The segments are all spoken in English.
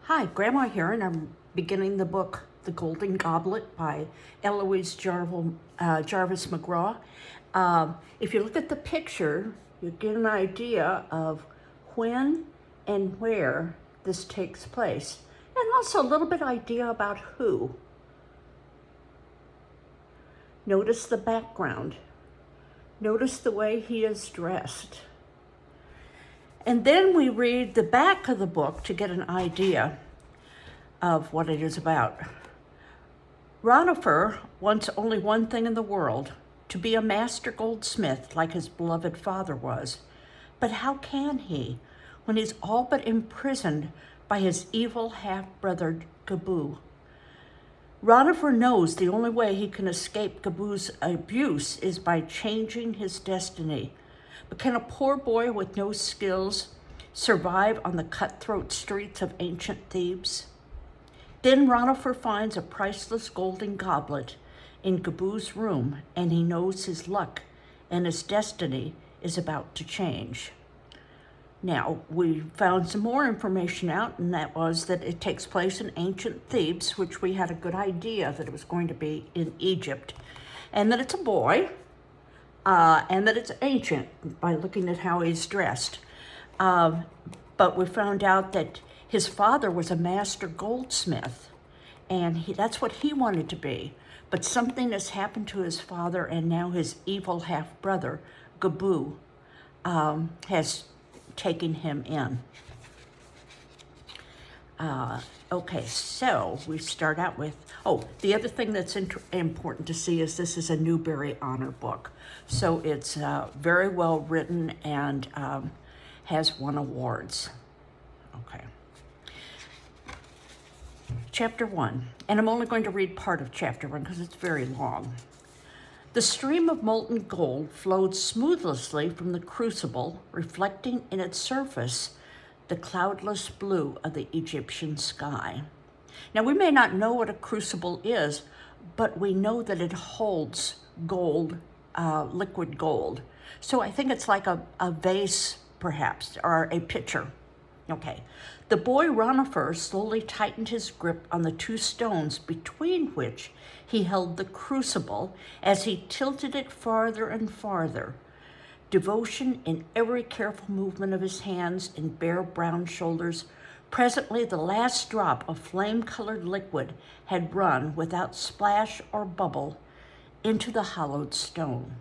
Hi, Grandma here, and I'm beginning the book, The Golden Goblet by Eloise Jarvis McGraw. If you look at the picture, you get an idea of when and where this takes place, and also a little bit idea about who. Notice the background. Notice the way he is dressed. And then we read the back of the book to get an idea of what it is about. Ranofer wants only one thing in the world, to be a master goldsmith like his beloved father was. But how can he, when he's all but imprisoned by his evil half-brother Gebu? Ranofer knows the only way he can escape Gebu's abuse is by changing his destiny. But can a poor boy with no skills survive on the cutthroat streets of ancient Thebes? Then Ranofer finds a priceless golden goblet in Gebu's room, and he knows his luck and his destiny is about to change. Now, we found some more information out, and that was that it takes place in ancient Thebes, which we had a good idea that it was going to be in Egypt, and that it's a boy, and that it's ancient by looking at how he's dressed. But we found out that his father was a master goldsmith, and that's what he wanted to be. But something has happened to his father, and now his evil half-brother, Gebu, has taken him in. Okay, so we start out with, the other thing that's important to see is this is a Newbery Honor book. So it's very well written and has won awards. Okay. Chapter 1, and I'm only going to read part of chapter 1 because it's very long. The stream of molten gold flowed smoothly from the crucible, reflecting in its surface the cloudless blue of the Egyptian sky. Now, we may not know what a crucible is, but we know that it holds gold, liquid gold. So I think it's like a vase, perhaps, or a pitcher. Okay. The boy Ranofer slowly tightened his grip on the two stones between which he held the crucible as he tilted it farther and farther. Devotion in every careful movement of his hands and bare brown shoulders. Presently, the last drop of flame-colored liquid had run without splash or bubble into the hollowed stone.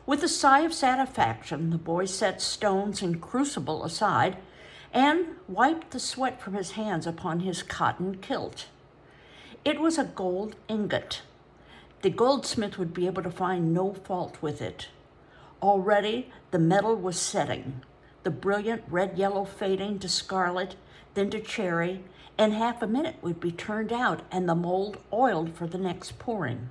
With a sigh of satisfaction, the boy set stones and crucible aside and wiped the sweat from his hands upon his cotton kilt. It was a gold ingot. The goldsmith would be able to find no fault with it. Already the metal was setting, the brilliant red-yellow fading to scarlet, then to cherry. In half a minute would be turned out and the mold oiled for the next pouring.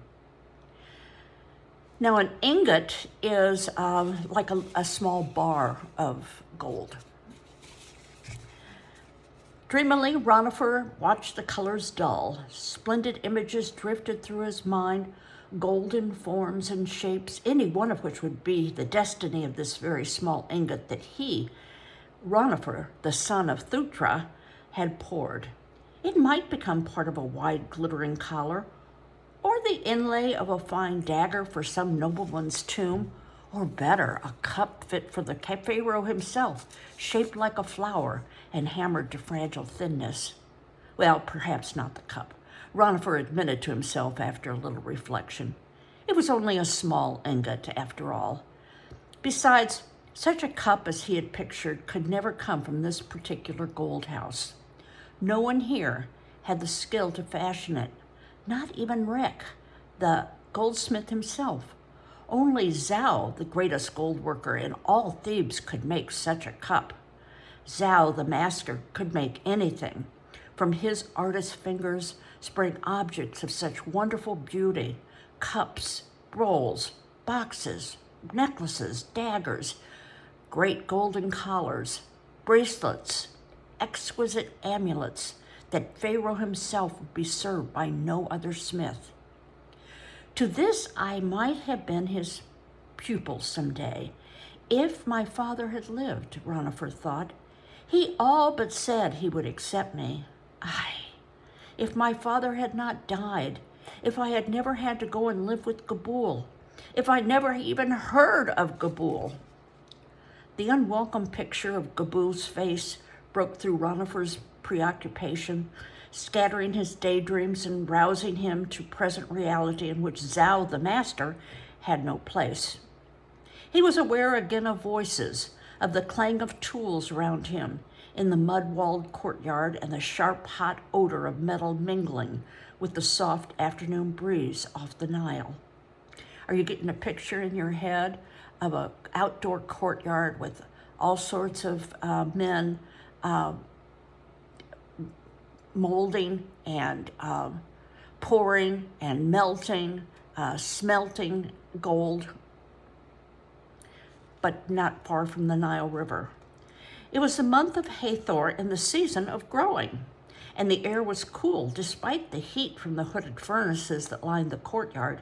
Now an ingot is like a small bar of gold. Dreamily, Ranofer watched the colors dull. Splendid images drifted through his mind, golden forms and shapes, any one of which would be the destiny of this very small ingot that he, Ranofer, the son of Thutra, had poured. It might become part of a wide glittering collar, or the inlay of a fine dagger for some nobleman's tomb, or better, a cup fit for the pharaoh himself, shaped like a flower and hammered to fragile thinness. Well, perhaps not the cup. Ranofer admitted to himself after a little reflection. It was only a small ingot, after all. Besides, such a cup as he had pictured could never come from this particular gold house. No one here had the skill to fashion it, not even Rick, the goldsmith himself. Only Zhao, the greatest gold worker in all Thebes, could make such a cup. Zhao, the master, could make anything. From his artist's fingers sprang objects of such wonderful beauty: cups, bowls, boxes, necklaces, daggers, great golden collars, bracelets, exquisite amulets that Pharaoh himself would be served by no other smith. To this I might have been his pupil some day, if my father had lived, Ranofer thought. He all but said he would accept me. Ay, if my father had not died, if I had never had to go and live with Gebu, if I never even heard of Gebu. The unwelcome picture of Gebu's face broke through Ranofer's preoccupation, scattering his daydreams and rousing him to present reality in which Zhao the master had no place. He was aware again of voices, of the clang of tools around him in the mud-walled courtyard and the sharp, hot odor of metal mingling with the soft afternoon breeze off the Nile. Are you getting a picture in your head of an outdoor courtyard with all sorts of men molding and pouring and melting, smelting gold, but not far from the Nile River? It was the month of Hathor and the season of growing, and the air was cool despite the heat from the hooded furnaces that lined the courtyard.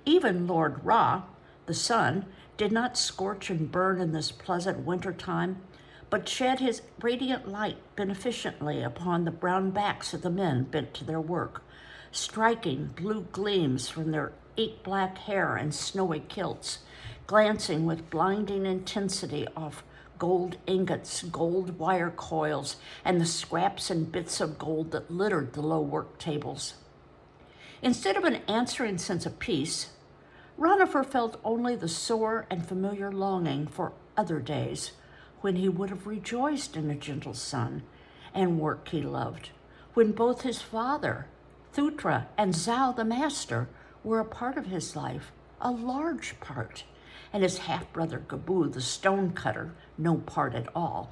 Even Lord Ra, the sun, did not scorch and burn in this pleasant winter time, but shed his radiant light beneficently upon the brown backs of the men bent to their work, striking blue gleams from their ink-black hair and snowy kilts, glancing with blinding intensity off gold ingots, gold wire coils, and the scraps and bits of gold that littered the low work tables. Instead of an answering sense of peace, Ranofer felt only the sore and familiar longing for other days when he would have rejoiced in a gentle sun and work he loved, when both his father, Thutra, and Zhao the master were a part of his life, a large part, and his half-brother Gebu, the stonecutter, no part at all.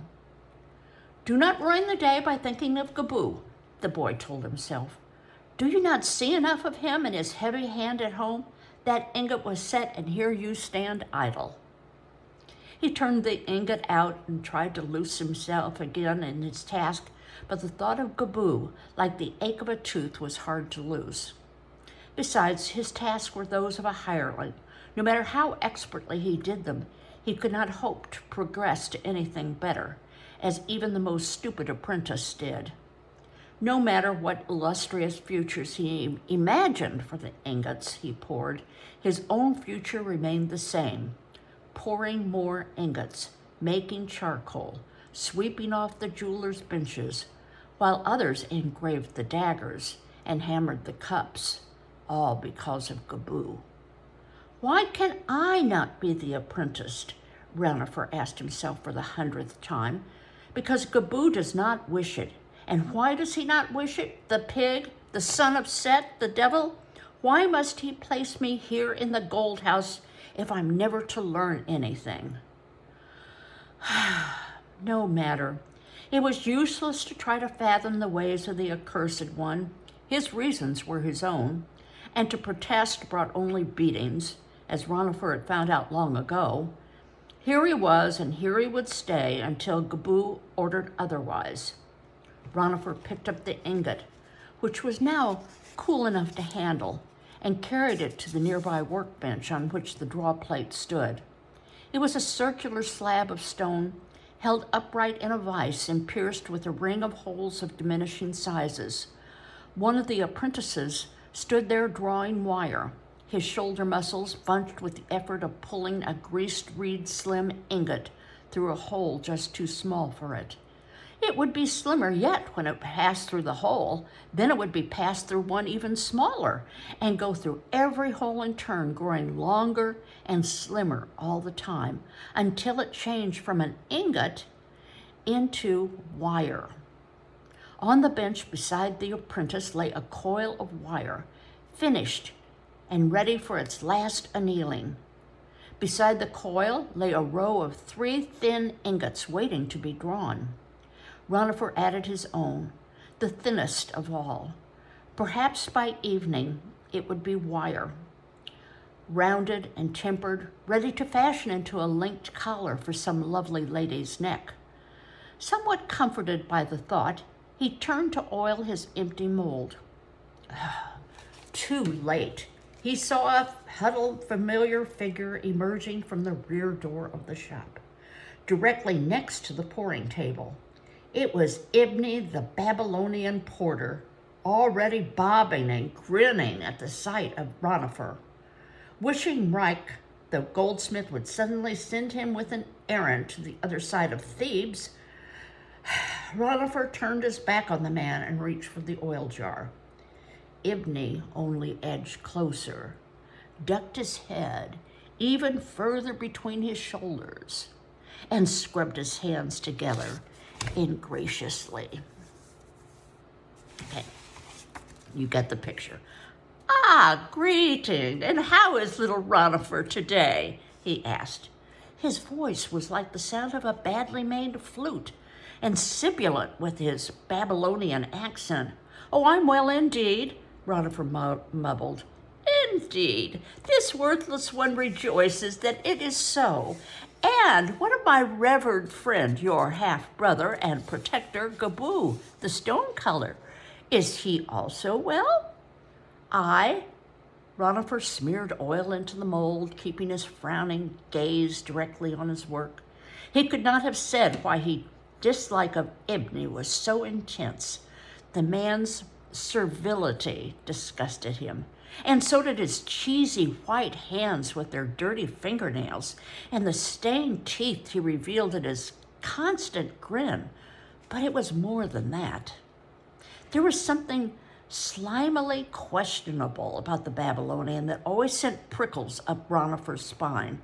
"Do not ruin the day by thinking of Gebu," the boy told himself. "Do you not see enough of him and his heavy hand at home? That ingot was set, and here you stand idle." He turned the ingot out and tried to loose himself again in his task, but the thought of Gebu, like the ache of a tooth, was hard to lose. Besides, his tasks were those of a hireling. No matter how expertly he did them, he could not hope to progress to anything better, as even the most stupid apprentice did. No matter what illustrious futures he imagined for the ingots he poured, his own future remained the same: pouring more ingots, making charcoal, sweeping off the jewelers' benches, while others engraved the daggers and hammered the cups, all because of Gebu. "Why can I not be the apprentice?" Ranofer asked himself for the 100th time. "Because Gebu does not wish it. And why does he not wish it? The pig, the son of Set, the devil? Why must he place me here in the gold house if I'm never to learn anything?" No matter. It was useless to try to fathom the ways of the accursed one. His reasons were his own, and to protest brought only beatings, as Ranofer had found out long ago. Here he was, and here he would stay until Gebu ordered otherwise. Ranofer picked up the ingot, which was now cool enough to handle, and carried it to the nearby workbench on which the draw plate stood. It was a circular slab of stone, held upright in a vise and pierced with a ring of holes of diminishing sizes. One of the apprentices stood there drawing wire, his shoulder muscles bunched with the effort of pulling a greased reed slim ingot through a hole just too small for it. It would be slimmer yet when it passed through the hole. Then it would be passed through one even smaller and go through every hole in turn, growing longer and slimmer all the time until it changed from an ingot into wire. On the bench beside the apprentice lay a coil of wire, finished and ready for its last annealing. Beside the coil lay a row of 3 thin ingots waiting to be drawn. Ranofer added his own, the thinnest of all. Perhaps by evening it would be wire, rounded and tempered, ready to fashion into a linked collar for some lovely lady's neck. Somewhat comforted by the thought, he turned to oil his empty mold. Too late. He saw a huddled, familiar figure emerging from the rear door of the shop, directly next to the pouring table. It was Ibni, the Babylonian porter, already bobbing and grinning at the sight of Ranofer. Wishing Reich, the goldsmith, would suddenly send him with an errand to the other side of Thebes, Ranofer turned his back on the man and reached for the oil jar. Ibni only edged closer, ducked his head even further between his shoulders, and scrubbed his hands together ingraciously. Okay, you get the picture. "Ah, greeting, and how is little Ranofer today?" he asked. His voice was like the sound of a badly made flute, and sibilant with his Babylonian accent. "Oh, I'm well indeed," Ranofer mumbled. "Indeed, this worthless one rejoices that it is so. And what of my revered friend, your half-brother and protector, Gebu, the stone-cutter? Is he also well?" Ranofer smeared oil into the mold, keeping his frowning gaze directly on his work. He could not have said why his dislike of Ibni was so intense. The man's servility disgusted him, and so did his cheesy white hands with their dirty fingernails, and the stained teeth he revealed in his constant grin. But it was more than that. There was something slimily questionable about the Babylonian that always sent prickles up Ranofer's spine.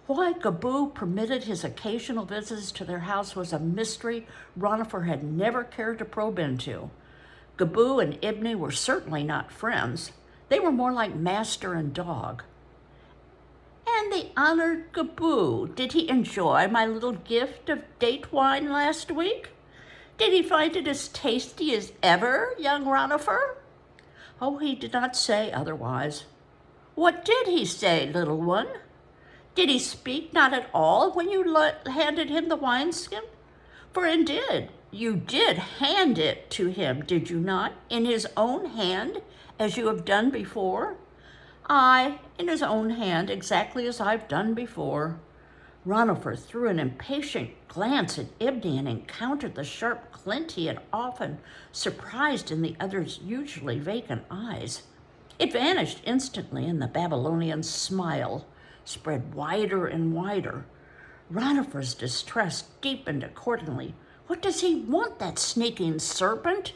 Why Gebu permitted his occasional visits to their house was a mystery Ranofer had never cared to probe into. Gebu and Ibni were certainly not friends. They were more like master and dog. "And the honored Gebu, did he enjoy my little gift of date wine last week? Did he find it as tasty as ever, young Ranofer?" "Oh, he did not say otherwise." "What did he say, little one? Did he speak not at all when you handed him the wineskin? For indeed, you did hand it to him, did you not, in his own hand, as you have done before?" "Aye, in his own hand, exactly as I've done before." Ranofer threw an impatient glance at Ibni and encountered the sharp glint he had often surprised in the other's usually vacant eyes. It vanished instantly, and the Babylonian's smile spread wider and wider. Ranofer's distress deepened accordingly. "What does he want, that sneaking serpent?"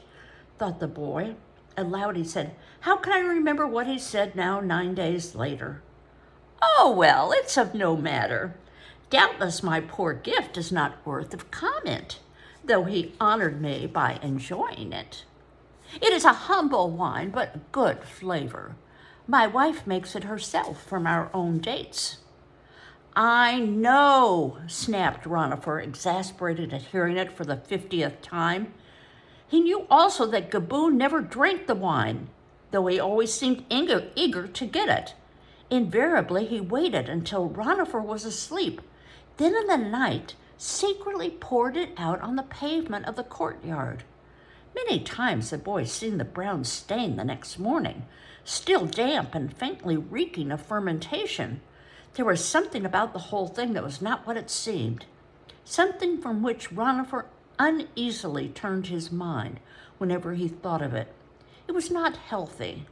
thought the boy. Aloud he said, "How can I remember what he said now 9 days later?" "Oh, well, it's of no matter. Doubtless my poor gift is not worth of comment, though he honored me by enjoying it. It is a humble wine, but good flavor. My wife makes it herself from our own dates." "I know," snapped Ranofer, exasperated at hearing it for the 50th time. He knew also that Gebu never drank the wine, though he always seemed eager to get it. Invariably, he waited until Ranofer was asleep, then in the night secretly poured it out on the pavement of the courtyard. Many times the boy seen the brown stain the next morning, still damp and faintly reeking of fermentation. There was something about the whole thing that was not what it seemed, something from which Ranofer uneasily turned his mind whenever he thought of it. It was not healthy.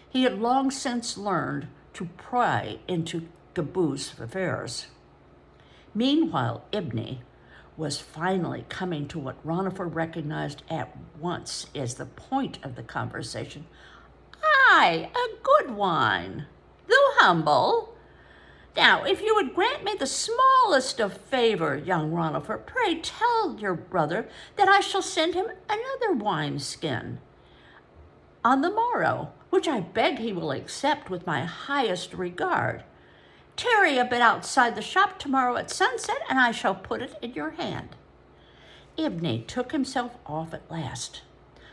He had long since learned to pry into Gebu's affairs. Meanwhile, Ibni was finally coming to what Ranofer recognized at once as the point of the conversation. "Aye, a good wine, though humble. Now, if you would grant me the smallest of favor, young Ranofer, pray tell your brother that I shall send him another wineskin on the morrow, which I beg he will accept with my highest regard. Tarry a bit outside the shop tomorrow at sunset, and I shall put it in your hand." Ibni took himself off at last.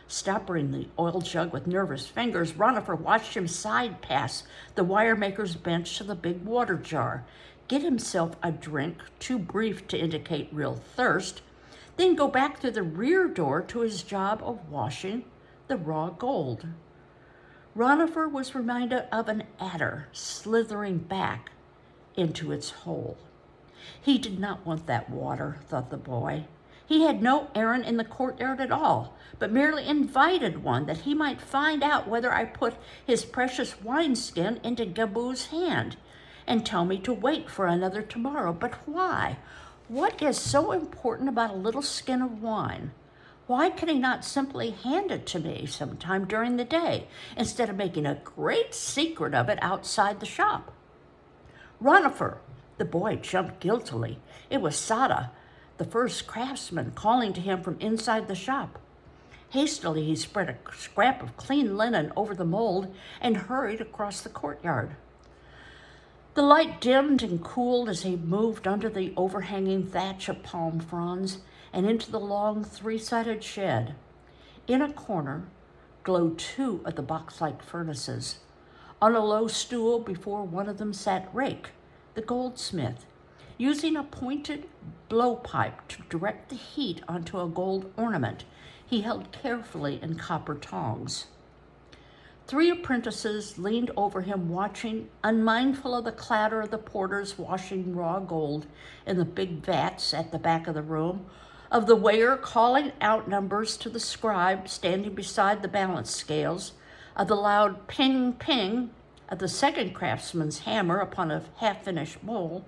Stopping the oil jug with nervous fingers, Ranofer watched him side pass the wire-maker's bench to the big water jar, get himself a drink too brief to indicate real thirst, then go back through the rear door to his job of washing the raw gold. Ranofer was reminded of an adder slithering back into its hole. He did not want that water, thought the boy. He had no errand in the courtyard at all, but merely invited one that he might find out whether I put his precious wineskin into Gebu's hand and tell me to wait for another tomorrow. But why? What is so important about a little skin of wine? Why can he not simply hand it to me sometime during the day instead of making a great secret of it outside the shop? Ranofer! The boy jumped guiltily. It was Sada, the first craftsman, calling to him from inside the shop. Hastily, he spread a scrap of clean linen over the mold and hurried across the courtyard. The light dimmed and cooled as he moved under the overhanging thatch of palm fronds and into the long three-sided shed. In a corner glowed two of the box-like furnaces. On a low stool before one of them sat Rake, the goldsmith, using a pointed blowpipe to direct the heat onto a gold ornament he held carefully in copper tongs. 3 apprentices leaned over him, watching, unmindful of the clatter of the porters washing raw gold in the big vats at the back of the room, of the weigher calling out numbers to the scribe standing beside the balance scales, of the loud ping, ping of the second craftsman's hammer upon a half-finished bowl.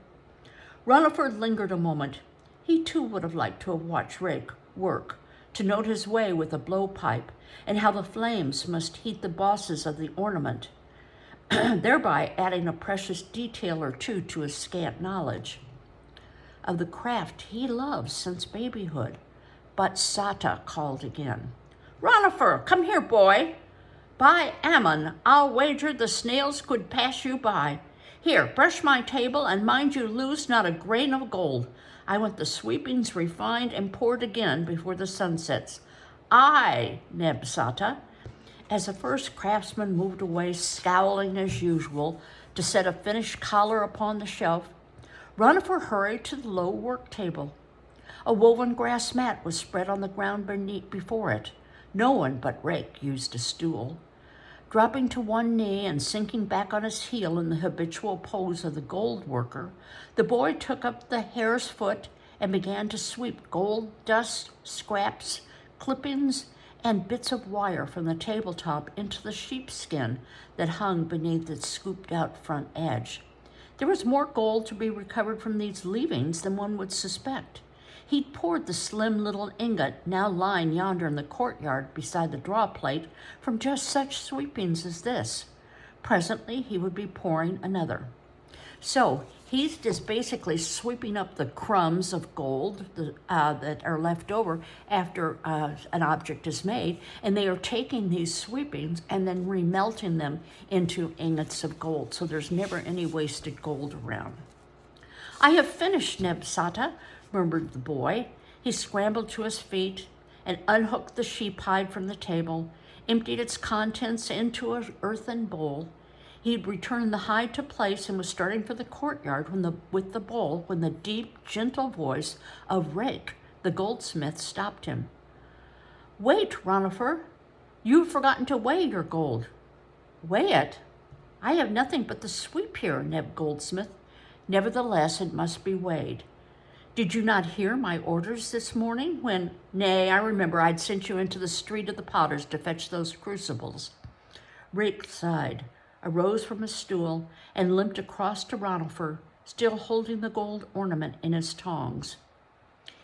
Ranofer lingered a moment. He too would have liked to have watched Rake work, to note his way with a blowpipe and how the flames must heat the bosses of the ornament, thereby adding a precious detail or two to his scant knowledge of the craft he loved since babyhood. But Sata called again. Ranofer, come here, boy. By Ammon, I'll wager the snails could pass you by. Here, brush my table, and mind you lose not a grain of gold. I want the sweepings refined and poured again before the sun sets. Aye, Neb Sata. As the first craftsman moved away, scowling as usual, to set a finished collar upon the shelf, Ranofer hurried to the low work table. A woven grass mat was spread on the ground before it. No one but Rake used a stool. Dropping to one knee and sinking back on his heel in the habitual pose of the gold worker, the boy took up the hare's foot and began to sweep gold dust, scraps, clippings, and bits of wire from the tabletop into the sheepskin that hung beneath its scooped-out front edge. There was more gold to be recovered from these leavings than one would suspect. He'd poured the slim little ingot now lying yonder in the courtyard beside the draw plate from just such sweepings as this. Presently, he would be pouring another. So he's just basically sweeping up the crumbs of gold that are left over after an object is made, and they are taking these sweepings and then remelting them into ingots of gold, so there's never any wasted gold around. I have finished, Neb Sata, murmured the boy. He scrambled to his feet and unhooked the sheep hide from the table, emptied its contents into an earthen bowl. He'd returned the hide to place and was starting for the courtyard with the bowl when the deep, gentle voice of Rake, the goldsmith, stopped him. Wait, Ranofer. You've forgotten to weigh your gold. Weigh it? I have nothing but the sweep here, Neb Goldsmith. Nevertheless, it must be weighed. Did you not hear my orders this morning when, nay, I remember I'd sent you into the street of the potters to fetch those crucibles? Rake sighed, arose from his stool, and limped across to Ranofer, still holding the gold ornament in his tongs.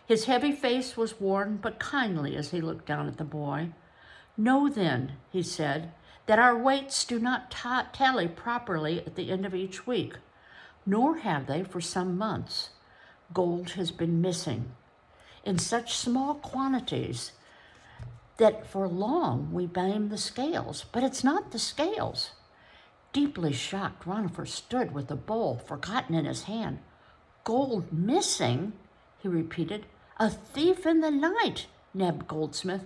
His heavy face was worn but kindly as he looked down at the boy. Know then, he said, that our weights do not tally properly at the end of each week, nor have they for some months. Gold has been missing in such small quantities that for long we blame the scales, but it's not the scales. Deeply shocked, Ranofer stood with the bowl forgotten in his hand. Gold missing, he repeated. A thief in the night, Neb Goldsmith.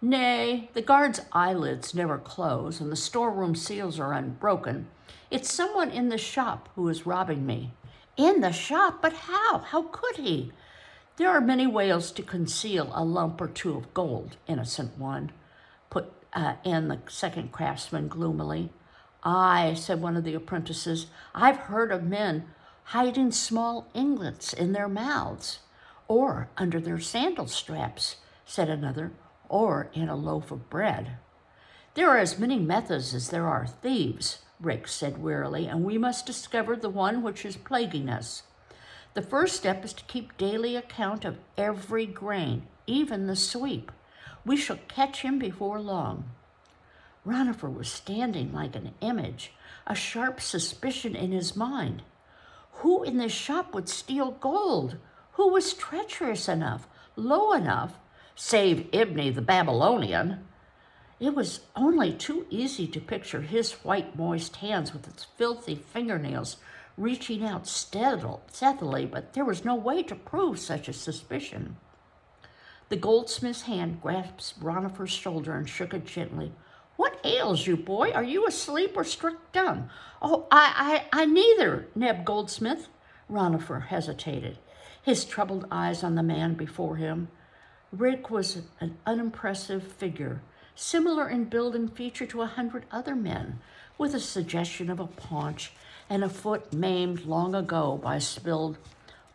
Nay, the guard's eyelids never close, and the storeroom seals are unbroken. It's someone in the shop who is robbing me. In the shop? But how? How could he? There are many ways to conceal a lump or two of gold, innocent one, put in the second craftsman gloomily. Aye, said one of the apprentices, I've heard of men hiding small ingots in their mouths, Or under their sandal straps, said another, or in a loaf of bread. There are as many methods as there are thieves, Rick said wearily, and we must discover the one which is plaguing us. The first step is to keep daily account of every grain, even the sweep. We shall catch him before long. Ranofer was standing like an image, a sharp suspicion in his mind. Who in this shop would steal gold? Who was treacherous enough, low enough, save Ibni the Babylonian? It was only too easy to picture his white, moist hands with its filthy fingernails reaching out stealthily, but there was no way to prove such a suspicion. The goldsmith's hand grasped Ranofer's shoulder and shook it gently. What ails you, boy? Are you asleep or struck dumb? Oh, I neither, Neb Goldsmith. Ranofer hesitated, his troubled eyes on the man before him. Rick was an unimpressive figure, similar in build and feature to 100 other men, with a suggestion of a paunch and a foot maimed long ago by spilled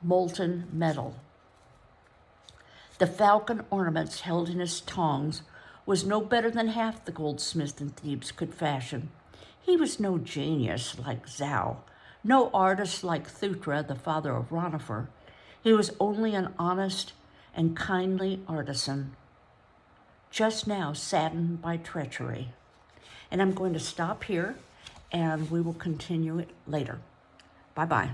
molten metal. The falcon ornaments held in his tongs was no better than half the goldsmith and Thebes could fashion. He was no genius like Zhao, no artist like Thutra, the father of Ranofer. He was only an honest and kindly artisan, just now saddened by treachery. And I'm going to stop here, and we will continue it later. Bye-bye.